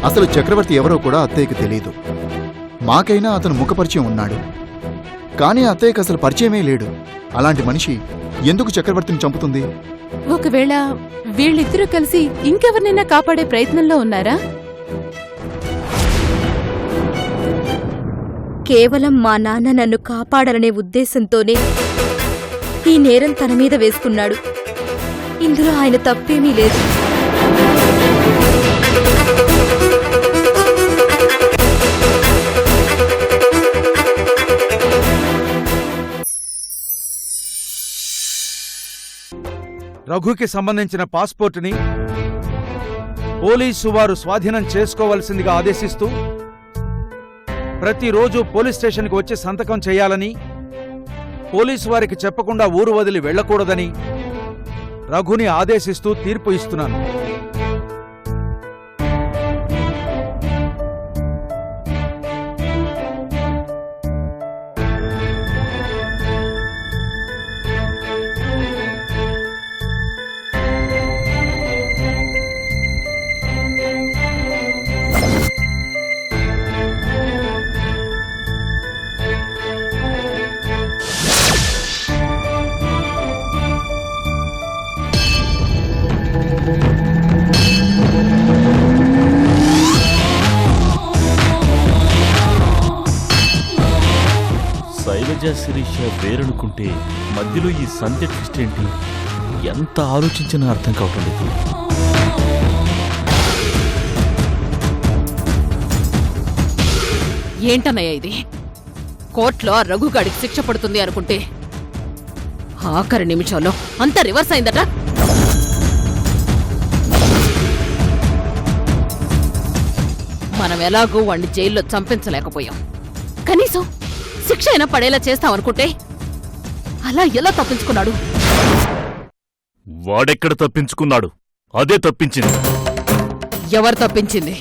అసలు చక్రవర్తి ఎవరో కూడా అత్తయ్యకి తెలీదు. మాకైనా అతను ముఖపరిచయం ఉన్నాడు, కానీ అత్తయ్యకి అసలు పరిచయమే లేడు. అలాంటి మనిషి ఎందుకు చక్రవర్తిని చంపుతుంది? ఒకవేళ వీళ్ళిద్దరూ కలిసి ఇంకెవరినైనా కాపాడే ప్రయత్నంలో ఉన్నారా? కేవలం మా నాన్న నన్ను కాపాడాలనే ఉద్దేశంతోనే ఈ నేరం తన మీద వేసుకున్నాడు. ఇందులో ఆయన తప్పేమీ లేదు. రఘుకి సంబంధించిన పాస్పోర్టుని పోలీసు వారు స్వాధీనం చేసుకోవలసిందిగా ఆదేశిస్తూ ప్రతిరోజు పోలీస్ స్టేషన్కి వచ్చి సంతకం చేయాలని, పోలీసు వారికి చెప్పకుండా ఊరు వదిలి వెళ్లకూడదని రఘుని ఆదేశిస్తూ తీర్పు ఇస్తున్నాను. శైలజ శిరీష వేరనుకుంటే మధ్యలో ఈ సంధ్య ట్విస్ట్ ఏంటి? ఎంత ఆలోచించినా అర్థం కావటం లేదు. ఏంటన్నయ్య ఇది? కోర్టులో రఘుగాడికి శిక్ష పడుతుంది అనుకుంటే ఆఖరి నిమిషంలో అంతా రివర్స్ అయిందట. మనం ఎలాగూ వాణ్ణి జైల్లో చంపించలేకపోయాం. కనీసం శిక్ష అయినా పడేలా చేస్తామనుకుంటే అలా ఎలా తప్పించుకున్నాడు? వాడెక్కడ తప్పించుకున్నాడు? అదే తప్పించింది. ఎవరు తప్పించింది?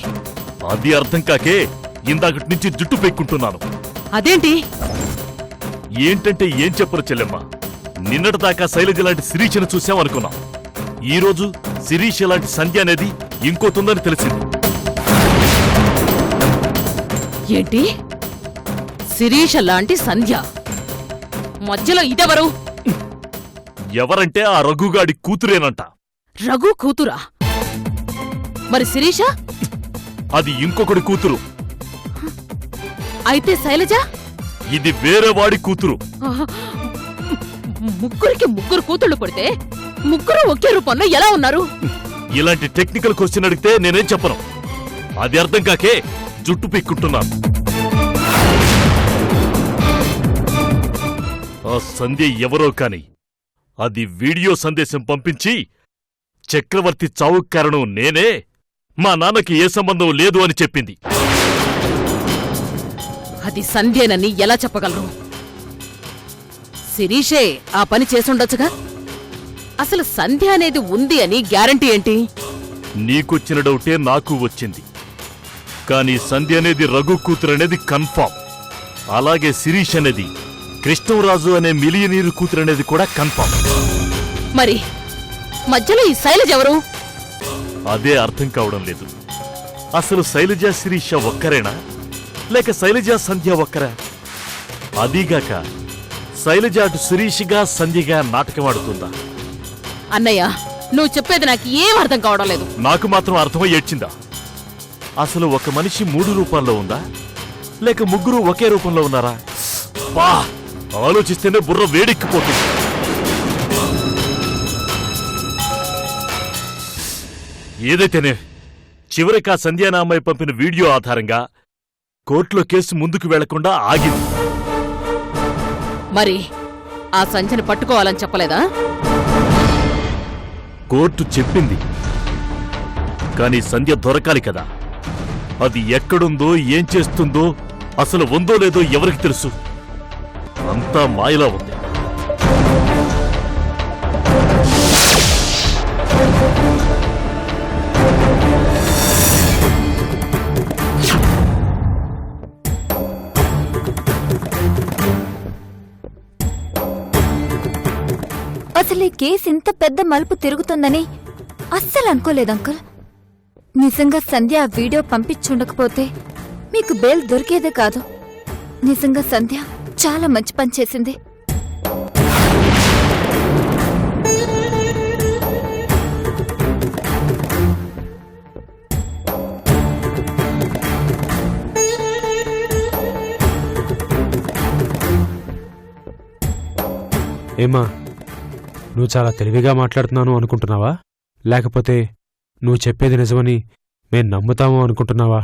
అది అర్థం కాకే ఇందాకటి నుంచి జుట్టు పెక్కుంటున్నాను. అదేంటి? ఏంటంటే ఏం చెప్పరు చెల్లెమ్మ. నిన్నటిదాకా శైలజ లాంటి శిరీషను చూసామనుకున్నాం. ఈరోజు శిరీష లాంటి సంధ్య అనేది ఇంకోతుందని తెలిసింది. ఏంటి? శిరీష లాంటి సంధ్య? మధ్యలో ఇదెవరు? ఎవరంటే ఆ రఘుగాడి కూతురేనంట. రఘు కూతురా? మరి శిరీష? అది ఇంకొకటి కూతురు. అయితే శైలజ? ఇది వేరే వాడి కూతురు. ముగ్గురికి ముగ్గురు కూతుళ్ళు పుడితే ముగ్గురు ఒకే రూపంలో ఎలా ఉన్నారు? ఇలాంటి టెక్నికల్ క్వశ్చన్ అడిగితే నేనేం చెప్పను. అది అర్థం కాకే జుట్టు పిక్కుంటున్నాను. ఆ సంధ్య ఎవరో కాని అది వీడియో సందేశం పంపించి చక్రవర్తి చావుకు కారణం నేనే, మా నాన్నకి ఏ సంబంధం లేదు అని చెప్పింది. అది సంధ్యేనని ఎలా చెప్పగలరు? శిరీషే ఆ పని చేసుండొచ్చుగా. అసలు సంధ్య అనేది ఉంది అని గ్యారంటీ ఏంటి? నీకొచ్చిన డౌటే నాకు వచ్చింది. కాని సంధ్య అనేది రఘు కూతురనేది కన్ఫామ్. అలాగే శిరీష్ అనేది కృష్ణరాజు అనే మిలియనీరు కూతురనేది కూడా కన్ఫామ్. మరి మధ్యలో ఈ శైలజ ఎవరు? అదే అర్థం కావడం లేదు. అసలు శైలజ శిరీష ఒక్కరేనా, లేక శైలజ సంధ్య ఒక్కరా? అదీగాక శైలజ అటు శిరీషిగా సంధ్యగా నాటకమాడుతుందా? అన్నయ్య, నువ్వు చెప్పేది నాకు ఏం అర్థం కావడం లేదు. నాకు మాత్రం అర్థమై ఏడ్చిందా? అసలు ఒక మనిషి 3 రూపాల్లో ఉందా, లేక ముగ్గురు ఒకే రూపంలో ఉన్నారా? బా, ఆలోచిస్తేనే బుర్ర వేడెక్కిపోతుంది. ఏదైతేనే చివరికి ఆ సంధ్యానా అమ్మాయి పంపిన వీడియో ఆధారంగా కోర్టులో కేసు ముందుకు వెళ్లకుండా ఆగింది. మరి ఆ సంధ్యని పట్టుకోవాలని చెప్పలేదా? కోర్టు చెప్పింది, కాని సంధ్య దొరకాలి కదా. అది ఎక్కడుందో, ఏం చేస్తుందో, అసలు ఉందో లేదో ఎవరికి తెలుసు? అంతా మాయలా ఉంది. అసలు ఈ కేసు ఇంత పెద్ద మలుపు తిరుగుతుందని అస్సలు అనుకోలేదు అంకుల్. నిజంగా సంధ్య ఆ వీడియో పంపించుండకపోతే మీకు బెయిల్ దొరికేదే కాదు. నిజంగా సంధ్య చాలా మంచి పని చేసింది. ఏమా, నువ్వు చాలా తెలివిగా మాట్లాడుతున్నాను అనుకుంటున్నావా, లేకపోతే నువ్వు చెప్పేది నిజమని మేం నమ్ముతాము అనుకుంటున్నావా?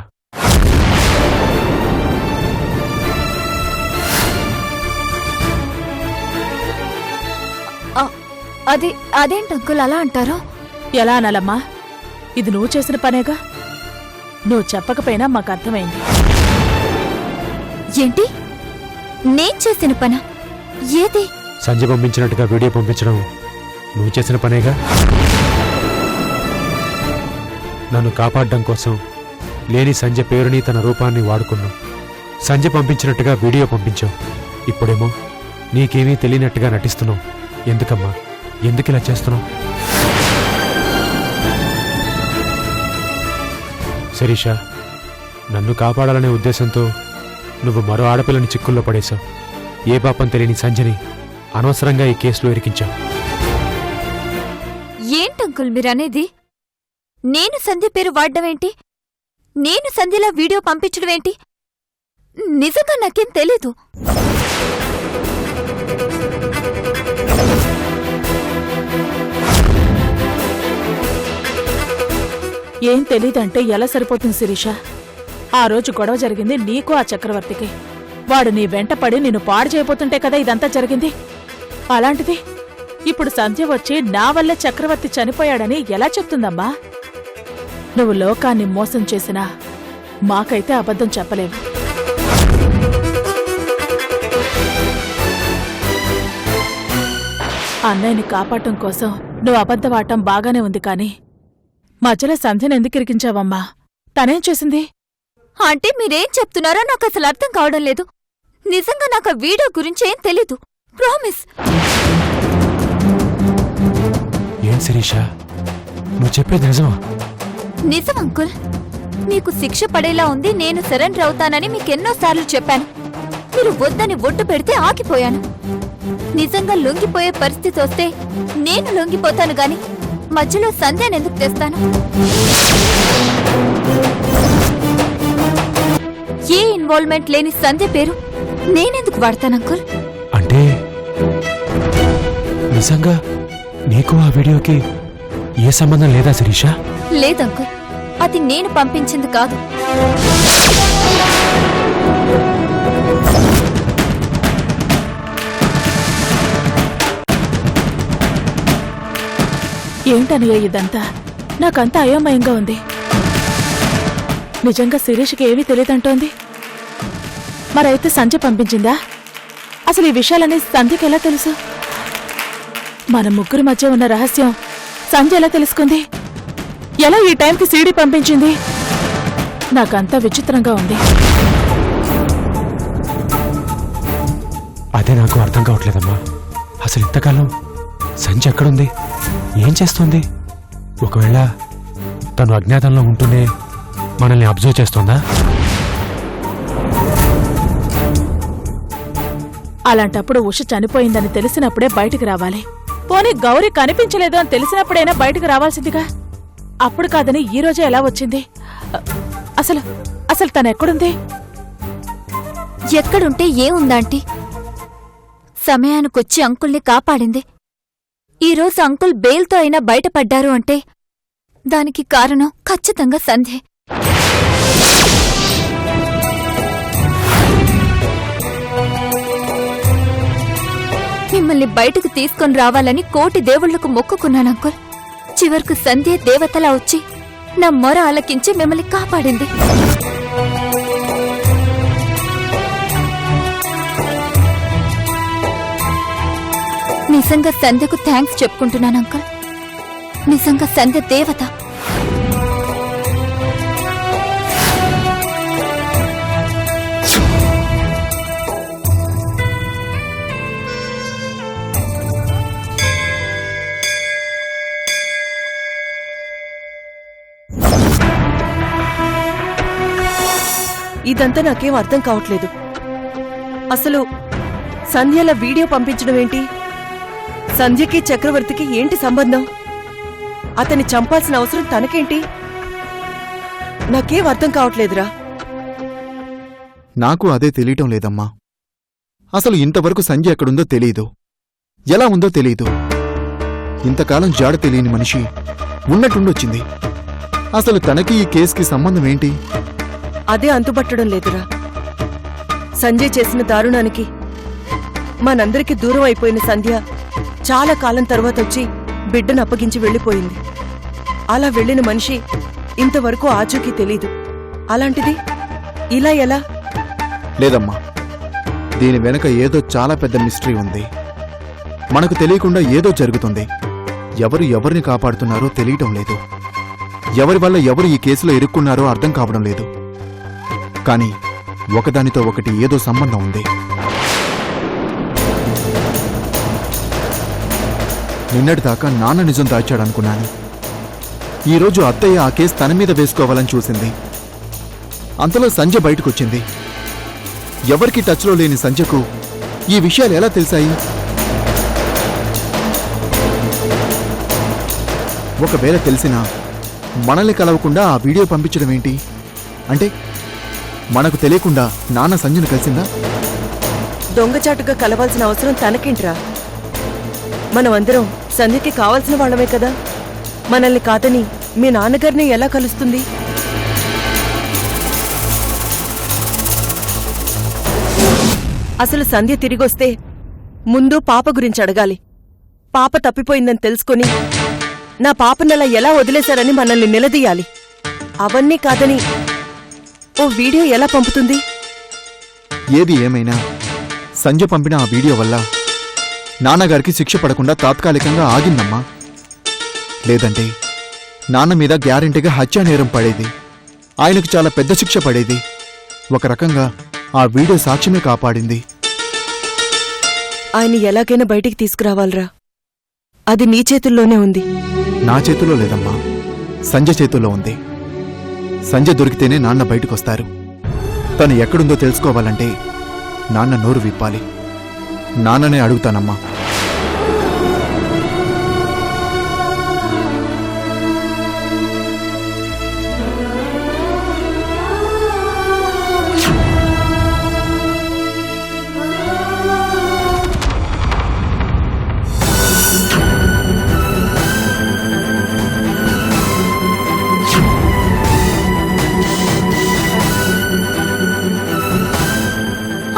అదేంటి అంకుల్ అలా అంటారు? ఎలా అనాలమ్మా? ఇది నువ్వు చేసిన పనేగా. నువ్వు చెప్పకపోయినా మాకు అర్థమైంది. ఏంటి నేను చేసిన పనా? ఏది? సంజయ్ పంపించినట్టుగా వీడియో పంపించడం నువ్వు చేసిన పనేగా. నన్ను కాపాడడం కోసం లేని సంజయ్ పేరుని తన రూపాన్ని వాడుకున్నావు. సంజయ్ పంపించినట్టుగా వీడియో పంపించావు. ఇప్పుడేమో నీకేమీ తెలియనట్టుగా నటిస్తున్నావు. ఎందుకమ్మా, ఎందుకిలా చేస్తున్నావు? శిరీష, నన్ను కాపాడాలనే ఉద్దేశంతో నువ్వు మరో ఆడపిల్లని చిక్కుల్లో పడేశావు. ఏ పాపం తెలియని సంజని అనవసరంగా ఈ కేసులో ఇరికించావు. ఏంటంకుల్ మీరనేది? నేను సంధ్య పేరు వాడ్డమేంటి? నేను సంధ్యలా వీడియో పంపించడమేంటి? నిజంగా నాకేం తెలీదు. ఏం తెలీదంటే ఎలా సరిపోతుంది శిరీష? ఆ రోజు గొడవ జరిగింది నీకు ఆ చక్రవర్తికి. వాడు నీ వెంట పడి నిన్ను పాడు చేయబోతుంటే కదా ఇదంతా జరిగింది. అలాంటిది ఇప్పుడు సంధ్య వచ్చి నా వల్లే చక్రవర్తి చనిపోయాడని ఎలా చెప్తుందమ్మా? నువ్వు లోకాన్ని మోసం చేసినా మాకైతే అబద్ధం చెప్పలేవు. అన్నయ్యని కాపాడటం కోసం నువ్వు అబద్ధవాడటం బాగానే ఉంది కాని మధ్యలో సంధ్యను ఎందుకు ఇరికించావమ్మా? తనేం చేసింది? అంటే మీరేం చెప్తున్నారో నాకు అసలు అర్థం కావడం లేదు. నిజంగా నాకు ఆ వీడియో గురించి ఏం తెలీదు. ప్రామిస్. ఏం శిరీష, నువ్వు చెప్పేది నిజమా? నిజం అంకుల్. మీకు శిక్ష పడేలా ఉంది, నేను సరెండర్ అవుతానని మీకెన్నోసార్లు చెప్పాను. మీరు వద్దని ఒట్టు పెడితే ఆగిపోయాను. నిజంగా లొంగిపోయే పరిస్థితి వస్తే నేను లొంగిపోతాను గాని మధ్యలో సంధ్యానెందుకు తెస్తాను? ఏ ఇన్వాల్వ్మెంట్ లేని సంధ్య పేరు నేనెందుకు వాడతాను అంకుల్? అంటే నిజంగా నీకు ఆ వీడియోకి ఏ సంబంధం లేదా శిరీష? లేదంకుల్, అది నేను పంపించింది కాదు. ఏంటనియా ఇదంతా? నాకంతా అయోమయంగా ఉంది. నిజంగా శిరీష్కి ఏమీ తెలియదంటోంది. మరైతే సంజయ్ పంపించిందా? అసలు ఈ విషయాలన్నీ సంధ్యకి ఎలా తెలుసు? మన ముగ్గురి మధ్య ఉన్న రహస్యం సంజయ్ ఎలా తెలుసుకుంది? ఎలా ఈ టైంకి సీడీ పంపించింది? నాకంతా విచిత్రంగా ఉంది. అదే నాకు అర్థం కావట్లేదమ్మా. అసలు ఇంతకాలం సంజయ్ ఎక్కడుంది? ఏం చేస్తోంది? ఒకవేళ తను అజ్ఞాతంలో ఉంటూనే మనల్ని అబ్జర్వ్ చేస్తోందా? అలాంటప్పుడు ఉష చనిపోయిందని తెలిసినప్పుడే బయటికి రావాలి. పోనీ గౌరీ కనిపించలేదు అని తెలిసినప్పుడైనా బయటికి రావాల్సిందిగా. అప్పుడు కాదని ఈ రోజే ఎలా వచ్చింది? అసలు అసలు తనెక్కడుంది? ఎక్కడుంటే ఏముందాంటీ? సమయానికొచ్చి అంకుల్ని కాపాడింది. ఈరోజు అంకుల్ బెయిల్తో అయినా బయటపడ్డారు అంటే దానికి కారణం ఖచ్చితంగా సంధ్యే. మిమ్మల్ని బయటకు తీసుకొని రావాలని కోటి దేవుళ్లకు మొక్కుకున్నాను అంకుల్. చివరకు సంధ్యే దేవతలా వచ్చి నా మొర ఆలకించి మిమ్మల్ని కాపాడింది. నిజంగా సంధ్యకు థ్యాంక్స్ చెప్పుకుంటున్నాను అంకుల్. నిజంగా సంధ్య దేవత. ఇదంతా నాకేం అర్థం కావట్లేదు. అసలు సంధ్యల వీడియో పంపించడం ఏంటి? సంధ్యకి చక్రవర్తికి ఏంటి సంబంధం? అతన్ని చంపాల్సిన అవసరం తనకేంటి? నాకేం అర్థం కావట్లేదురా. నాకు అదే తెలియటం లేదమ్మా. అసలు ఇంతవరకు సంజయ్ ఎక్కడుందో తెలీదు, ఎలా ఉందో తెలీదు. ఇంతకాలం జాడ తెలియని మనిషి ఉన్నట్టుండొచ్చింది. అసలు తనకి ఈ కేసుకి సంబంధం ఏంటి? అదే అంతుపట్టడం లేదురా. సంజయ్ చేసిన దారుణానికి మనందరికీ దూరం అయిపోయిన సంధ్య చాలా కాలం తర్వాత వచ్చి బిడ్డను అప్పగించి వెళ్ళిపోయింది. అలా వెళ్ళిన మనిషి ఇంతవరకు ఆచూకీ తెలీదు. అలాంటిది ఇలా ఎలా? లేదమ్మా, దీని వెనక ఏదో చాలా పెద్ద మిస్టరీ ఉంది. మనకు తెలియకుండా ఏదో జరుగుతుంది. ఎవరు ఎవరిని కాపాడుతున్నారో తెలియటం లేదు. ఎవరి వల్ల ఎవరు ఈ కేసులో ఇరుక్కున్నారో అర్థం కావడం లేదు. కానీ ఒకదానితో ఒకటి ఏదో సంబంధం ఉంది. నిన్నటిదాకా నాన్న నిజం దాచాడనుకున్నాను. ఈరోజు అత్తయ్య ఆ కేసు తన మీద వేసుకోవాలని చూసింది. అంతలో సంజయ్ బయటకొచ్చింది. ఎవరికి టచ్లో లేని సంజయ్కు ఈ విషయాలు ఎలా తెలిసాయి? ఒకవేళ తెలిసినా మనల్ని కలవకుండా ఆ వీడియో పంపించడం ఏంటి? అంటే మనకు తెలియకుండా నాన్న సంజయ్ను కలిసిందా? దొంగచాటుగా కలవాల్సిన అవసరం తనకేంట్రా? మనమందరం సంధ్యకి కావాల్సిన వాళ్ళమే కదా. మనల్ని కాదని మీ నాన్నగారిని ఎలా కలుస్తుంది? అసలు సంధ్య తిరిగొస్తే ముందు పాప గురించి అడగాలి. పాప తప్పిపోయిందని తెలుసుకొని నా పాపనలా ఎలా వదిలేశారని మనల్ని నిలదీయాలి. అవన్నీ కాదని ఓ వీడియో ఎలా పంపుతుంది? ఏది ఏమైనా సంజయ్ పంపిన ఆ వీడియో వల్ల నాన్నగారికి శిక్ష పడకుండా తాత్కాలికంగా ఆగిందమ్మా. లేదంటే నాన్న మీద గ్యారెంటీగా హత్యా నేరం పడేది. ఆయనకు చాలా పెద్ద శిక్ష పడేది. ఒక రకంగా ఆ వీడియో సాక్ష్యమే కాపాడింది. ఆయన ఎలాగైనా బయటికి తీసుకురావాలరా. అది నీ చేతుల్లోనే ఉంది. నా చేతిలో లేదమ్మా, సంజయ్ చేతుల్లో ఉంది. సంజయ్ దొరికితేనే నాన్న బయటకొస్తారు. తను ఎక్కడుందో తెలుసుకోవాలంటే నాన్న నోరు విప్పాలి. నాన్ననే అడుగుతానమ్మా.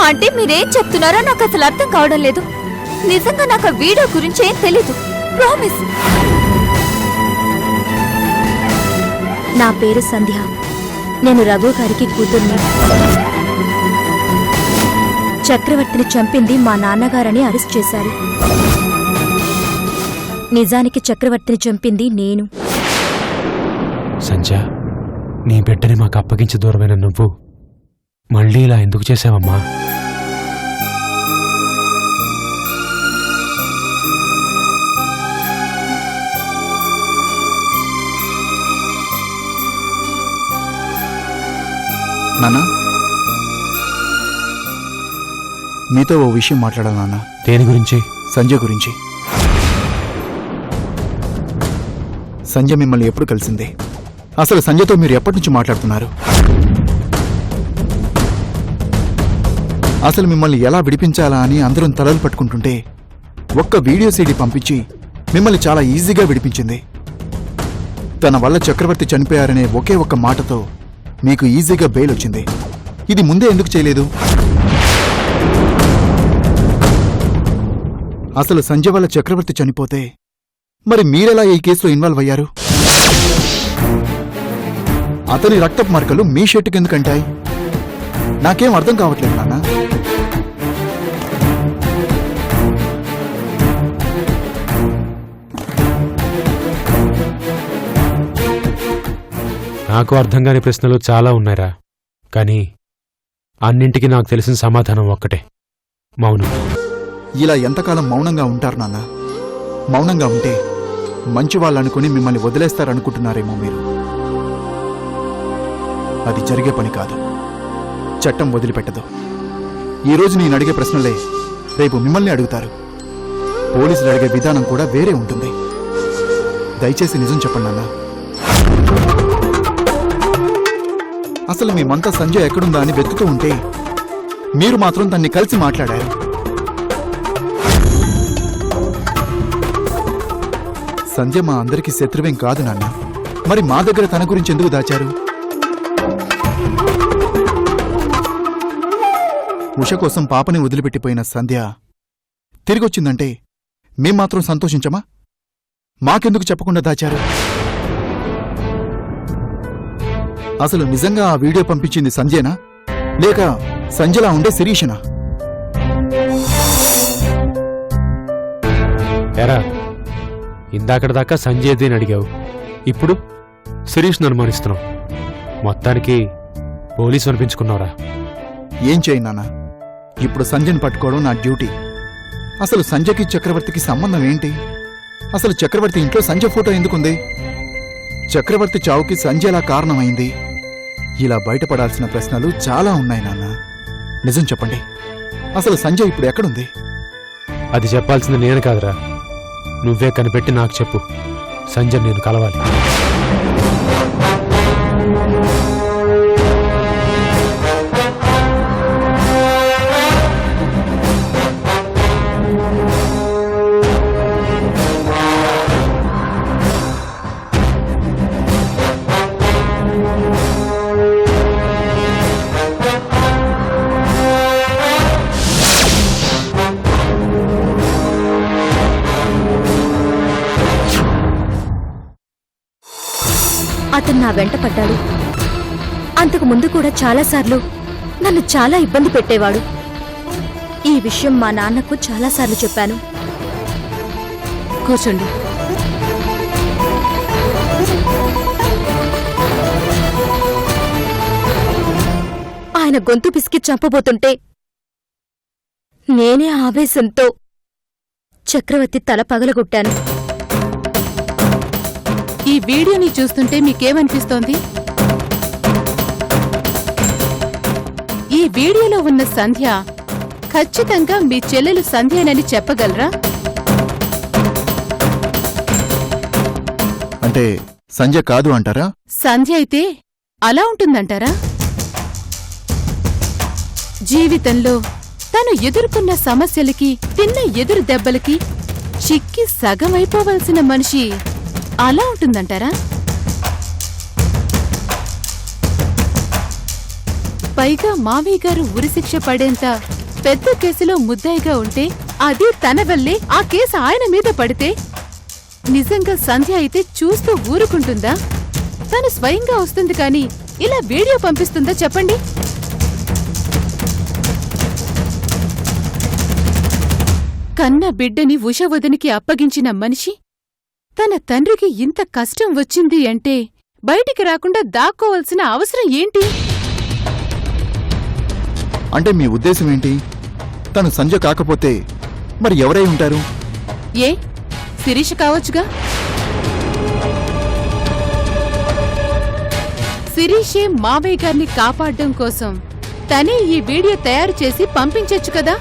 అంటే మీరేం చెప్తున్నారో నాకు అసలు అర్థం కావడం లేదు. నిజంగా నాకు ఆ వీడియో గురించి ఏం తెలీదు. ప్రామిస్. నా పేరు సంధ్య. నేను రఘు గారికి కూతుర్ని. చక్రవర్తిని చంపింది మా నాన్నగారని అరెస్ట్ చేశారు. నిజానికి చక్రవర్తిని చంపింది నేను. సంధ్య, నీ బిడ్డని మాకు అప్పగించి దూరమైన నువ్వు మళ్ళీ ఇలా ఎందుకు చేసావమ్మా? నాన్న, మీతో ఓ విషయం మాట్లాడాలి నాన్న. దేని గురించి? సంజయ్ గురించి. సంజయ్ మిమ్మల్ని ఎప్పుడు కలిసింది? అసలు సంజయ్తో మీరు ఎప్పటి నుంచి మాట్లాడుతున్నారు? అసలు మిమ్మల్ని ఎలా విడిపించాలా అని అందరం తలలు పట్టుకుంటుంటే ఒక్క వీడియో సీడీ పంపించి మిమ్మల్ని చాలా ఈజీగా విడిపించింది. తన వల్ల చక్రవర్తి చనిపోయారనే ఒకే ఒక్క మాటతో మీకు ఈజీగా బెయిల్ వచ్చింది. ఇది ముందే ఎందుకు చేయలేదు? అసలు సంజయ్ వల్ల చక్రవర్తి చనిపోతే మరి మీరెలా ఈ కేసులో ఇన్వాల్వ్ అయ్యారు? అతని రక్తపు మార్కలు మీ షర్టుకి ఎందుకంటాయి? నాకేం అర్థం కావట్లేదు నాన్న. నాకు అర్థం కాని ప్రశ్నలు చాలా ఉన్నాయిరా. కానీ అన్నింటికి నాకు తెలిసిన సమాధానం ఒక్కటే: మౌనం. ఇలా ఎంతకాలం మౌనంగా ఉంటారు నాన్న? మౌనంగా ఉంటే మంచి వాళ్ళనుకుని మిమ్మల్ని వదిలేస్తారనుకుంటున్నారేమో మీరు. అది జరిగే పని కాదు. చట్టం వదిలిపెట్టదు. ఈరోజు నేను అడిగే ప్రశ్నలే రేపు మిమ్మల్ని అడుగుతారు. పోలీసులు అడిగే విధానం కూడా వేరే ఉంటుంది. దయచేసి నిజం చెప్పండి నాన్న. అసలు మేమంతా సంజయ్ ఎక్కడుందా అని వెతుకుతూ ఉంటే మీరు మాత్రం తన్ని కలిసి మాట్లాడారు. సంజయ్ మా అందరికీ శత్రువేం కాదు నాన్న. మరి మా దగ్గర తన గురించి ఎందుకు దాచారు? ఉష కోసం పాపని వదిలిపెట్టిపోయిన సంధ్య తిరిగొచ్చిందంటే మేం మాత్రం సంతోషించమా? మాకెందుకు చెప్పకుండా దాచారు? అసలు నిజంగా ఆ వీడియో పంపించింది సంజయనా లేక సంజయలా ఉండే శిరీషనా? ఎరా, ఇందాకటిదాకా సంజయ్ది అని అడిగావు, ఇప్పుడు శిరీష్ను అనుమానిస్తున్నావు. మొత్తానికి పోలీసు అనిపించుకున్నావురా. ఏం చేయి నాన్న, ఇప్పుడు సంజయ్ని పట్టుకోవడం నా డ్యూటీ. అసలు సంజయ్కి చక్రవర్తికి సంబంధం ఏంటి? అసలు చక్రవర్తి ఇంట్లో సంజయ్ ఫోటో ఎందుకుంది? చక్రవర్తి చావుకి సంజయ్లా కారణమైంది. ఇలా బయటపడాల్సిన ప్రశ్నలు చాలా ఉన్నాయి నాన్న. నిజం చెప్పండి, అసలు సంజయ్ ఇప్పుడు ఎక్కడుంది? అది చెప్పాల్సింది నేను కాదురా, నువ్వే కనిపెట్టి నాకు చెప్పు. సంజయ్ నేను కలవాలి. అతను నా వెంట పడ్డాడు. అంతకు ముందు కూడా చాలాసార్లు నన్ను చాలా ఇబ్బంది పెట్టేవాడు. ఈ విషయం మా నాన్నకు చాలాసార్లు చెప్పాను. కూర్చోండి. ఆయన గొంతు పిసికి చంపబోతుంటే నేనే ఆవేశంతో చక్రవర్తి తల పగలగొట్టాను. ఈ వీడియోని చూస్తుంటే మీకేమనిపిస్తోంది? ఈ వీడియోలో ఉన్న సంధ్య ఖచ్చితంగా మీ చెల్లెలు సంధ్యనని చెప్పగలరా? అంటే సంజయ్ కాదు అంటారా? సంధ్య అయితే అలా ఉంటుందంటారా? జీవితంలో తను ఎదుర్కొన్న సమస్యలకి, తిన్న ఎదురు దెబ్బలకి చిక్కి సగమైపోవలసిన మనిషి అలా ఉంటుందంటారా? పైగా మావయ్య గారు ఉరిశిక్ష పడేంత పెద్ద కేసులో ముద్దాయిగా ఉంటే, అది తన వల్లే ఆ కేసు ఆయన మీద పడితే నిజంగా సంధ్య అయితే చూస్తూ ఊరుకుంటుందా? తను స్వయంగా వస్తుంది కానీ ఇలా వీడియో పంపిస్తుందా చెప్పండి? కన్న బిడ్డని ఉషవదనికి అప్పగించిన మనిషి తన తండ్రికి ఇంత కష్టం వచ్చింది అంటే బయటికి రాకుండా దాక్కోవలసిన అవసరం ఏంటి? అంటే మీ ఉద్దేశం ఏంటి? తను సంజయ్ కాకపోతే మరి ఎవరై ఉంటారు? ఏ శిరీష కావచ్చుగా? శిరీషే మావయ్య గారిని కాపాడడం కోసం తనే ఈ వీడియో తయారు చేసి పంపించొచ్చు కదా?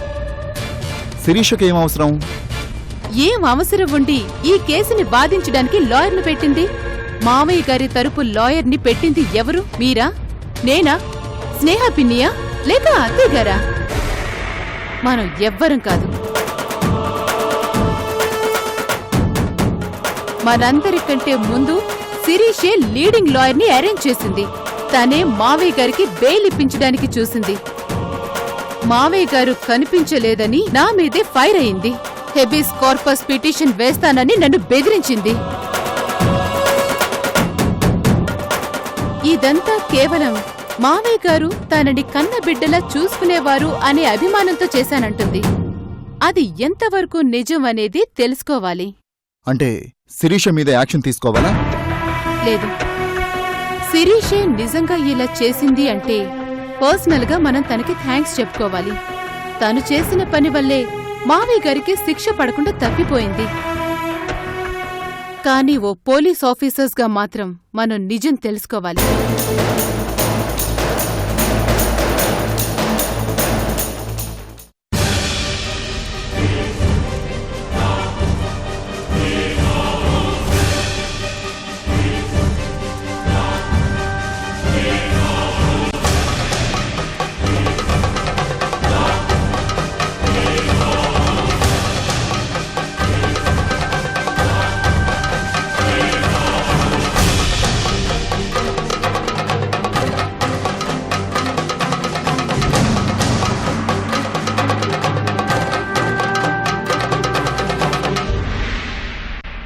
శిరీషకి ఏం అవసరం? ఏం అవసరం ఉండి ఈ కేసుని వాదించడానికి లాయర్ను పెట్టింది? మావయ్య గారి తరపు లాయర్ని పెట్టింది ఎవరు? మీరా? నేనా? స్నేహ పిన్నియా? లేక అత్తయ్య గారా? మనం ఎవ్వరం కాదు. మనందరికంటే ముందు శిరీషే లీడింగ్ లాయర్ని అరేంజ్ చేసింది. తనే మావయ్య గారికి బెయిల్ ఇప్పించడానికి చూసింది. మావయ్య గారు కనిపించలేదని నా మీదే ఫైర్ అయింది. హెబీస్ కార్పస్ పిటిషన్ వేస్తానని నన్ను బెదిరించింది. ఇదంతా కేవలం మావయ్య గారు తనని కన్న బిడ్డలా చూసుకునేవారు అనే అభిమానంతో చేశానంటుంది. అది ఎంతవరకు నిజం అనేది తెలుసుకోవాలి. అంటే శిరీష మీద యాక్షన్ తీసుకోవాలా? లేదు, శిరీషే నిజంగా ఇలా చేసింది అంటే పర్సనల్ గా మనం తనకి థ్యాంక్స్ చెప్పుకోవాలి. తను చేసిన పని వల్లే మావయ్య గారికి శిక్ష పడకుండా తప్పిపోయింది. కానీ ఓ పోలీస్ ఆఫీసర్స్గా మాత్రం మనం నిజం తెలుసుకోవాలి.